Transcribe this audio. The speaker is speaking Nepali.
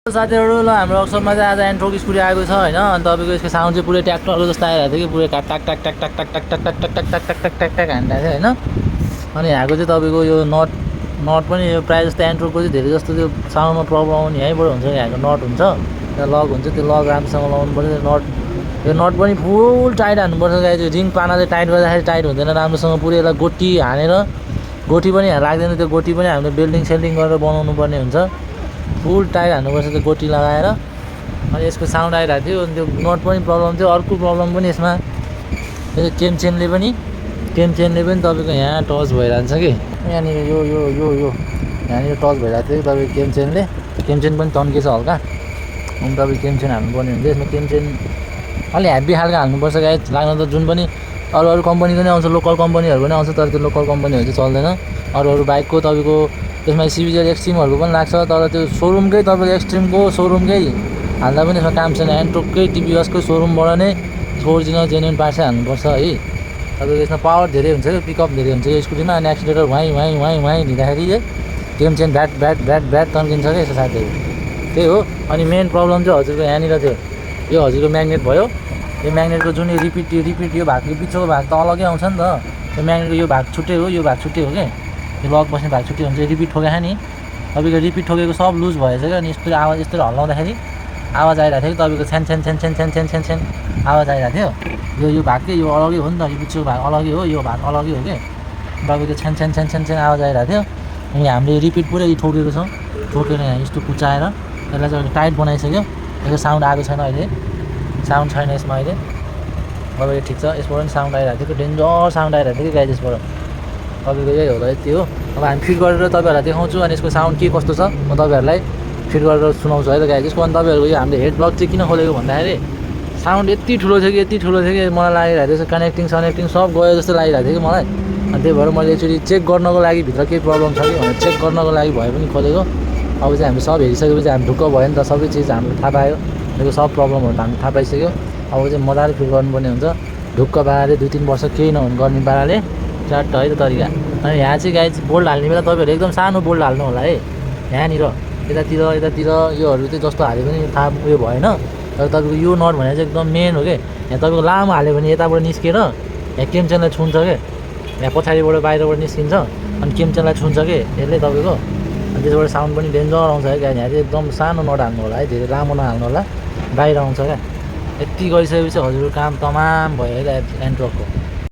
साथीहरु ल हाम्रो वर्कसपमा चाहिँ आज एन्ट्रोक स्कुटी आएको छ हैन अनि तपाईको यसको साउन्ड चाहिँ पुरै ट्र्याक्टरको जस्तो आइरहेको थियो कि पुरै टाक टाक टाक टाक टाक टाक टाक टाक टाक टाक टाक टाक टाक टाक टाक हान्दिरहेको थियो हैन अनि यहाँको चाहिँ तपाईको यो नट पनि यो प्राय जस्तो एन्ट्रोकको चाहिँ धेरै जस्तो त्यो साउन्डमा प्रब्लम आउने यहीँबाट हुन्छ यहाँको नट हुन्छ त्यहाँ लक हुन्छ त्यो लक राम्रोसँग लाउनु पर्छ यो नट पनि फुल टाइट हान्नुपर्छ गाइस यो रिङ पानाले टाइट गर्दाखेरि टाइट हुँदैन राम्रोसँग पुरै यसलाई गोटी हानेर गोटी पनि लाग्दैन त्यो गोटी पनि हामीले बेल्डिङ सेल्डिङ गरेर बनाउनु पर्ने हुन्छ फुल टाइट हान्नुपर्छ त्यो गोटी लगाएर अनि यसको साउन्ड आइरहेको थियो अनि त्यो नट पनि प्रब्लम थियो अर्को प्रब्लम पनि यसमा यो केम चेनले पनि तपाईँको यहाँ टच भइरहन्छ कि यहाँनिर यो यो यो यो यहाँनिर टच भइरहेको थियो तपाईँको केम चेन पनि तन्केछ हल्का अनि तपाईँ केम चेन हाल्नुपर्ने हुन्छ यसमा केम चेन अलि ह्याप्पी खालको हाल्नुपर्छ गाइस लाग्न त जुन पनि अरू कम्पनीको नै आउँछ लोकल कम्पनीहरूको नै आउँछ तर त्यो लोकल कम्पनीहरू चाहिँ चल्दैन अरू बाइकको तपाईँको त्यसमा सिबिजर एक्सट्रिमहरूको पनि लाग्छ तर त्यो सोरुमकै तपाईँको एक्सट्रिमको सोरुमकै हाल्दा पनि यसमा काम छैन एन्ट्रोककै टिभीएसकै सोरुमबाट नै ओरिजिनल जेन्युन पार्ट्सै हाल्नुपर्छ है तपाईँको यसमा पावर धेरै हुन्छ क्या पिकअप धेरै हुन्छ यो स्कुटीमा अनि एक्सिलेटर वाइ दिँदाखेरि केम चेन भ्याट तन्किन्छ क्या यसो साथीहरू त्यही हो अनि मेन प्रब्लम चाहिँ हजुरको यहाँनिर थियो यो हजुरको म्याग्नेट भयो यो म्याग्नेटको जुन यो रिपिट यो भाग यो पछिको भाग त अलग्गै आउँछ नि त यो म्याग्नेटको यो भाग छुट्टै हो यो भाग छुट्टै हो क्या यो लक बस्ने भाग छुट्टै हुन्छ रिपिट ठोकेको नि तपाईँको रिपिट ठोकेको सब लुज भएछ क्या अनि यस्तो आवाज यस्तो हल्लाउँदाखेरि आवाज आइरहेको थियो तपाईँको छ्यान आवाज आइरहेको थियो यो भाग चाहिँ यो अलग्गै हो नि त यो पछिको भाग अलग्गै हो यो भाग अलग्गै हो क्या तपाईँको छ्यान आवाज आइरहेको थियो अनि हामीले रिपिट पुरै ठोकेको छौँ ठोकेर यहाँ यस्तो कुचाएर यसलाई चाहिँ टाइट बनाइसक्यो यसको साउन्ड आएको छैन अहिले साउन्ड छैन यसमा अहिले अब यो ठिक छ यसबाट पनि साउन्ड आइरहेको थियो डेन्जर साउन्ड आइरहेको थियो कि गाइस यसबाट तपाईँको यही होला यति हो अब हामी फिट गरेर तपाईँहरूलाई देखाउँछु अनि यसको साउन्ड के कस्तो छ म तपाईँहरूलाई फिट गरेर सुनाउँछु है त गाइस यसको अनि तपाईँहरूको यो हामीले हेड ब्लक चाहिँ किन खोलेको भन्दाखेरि साउन्ड यति ठुलो थियो कि मलाई लागिरहेको थियो कनेक्टिङ सब गयो जस्तो लागिरहेको थियो कि मलाई अनि त्यही भएर मैले एकचोटि चेक गर्नको लागि भित्र केही प्रब्लम छ कि भनेर चेक गर्नको लागि भए पनि खोलेको अब चाहिँ हामी सब हेरिसकेपछि हामी ढुक्क भयो नि त सबै चिज हामीले थाहा पायो यो सब प्रब्लमहरू हामीले थाहा पाइसक्यो अब चाहिँ मजाले फिल गर्नुपर्ने हुन्छ ढुक्क पाराले 2-3 वर्ष केही नहुने गर्ने पाराले चाट है त तरिका अनि यहाँ चाहिँ गाइस बोल्ड हाल्ने बेला तपाईँहरू एकदम सानो बोल्ड हाल्नु होला है यहाँनिर यतातिर योहरू चाहिँ जस्तो हाल्यो भने थाहा उयो भएन तर तपाईँको यो नट भनेर चाहिँ एकदम मेन हो कि यहाँ तपाईँको लामो हाल्यो भने यताबाट निस्केर यहाँ केमचेनलाई छुन्छ क्या यहाँ पछाडिबाट बाहिरबाट निस्किन्छ अनि केमचेनलाई छुन्छ कि यसले तपाईँको अनि त्यसबाट साउन्ड पनि डेन्जर आउँछ है यहाँ चाहिँ एकदम सानो नट हाल्नु होला है धेरै लामो नहाल्नु होला बाहिर आउँछ क्या यति गरिसकेपछि हजुरको काम तमाम भयो है एन्ट्रोकको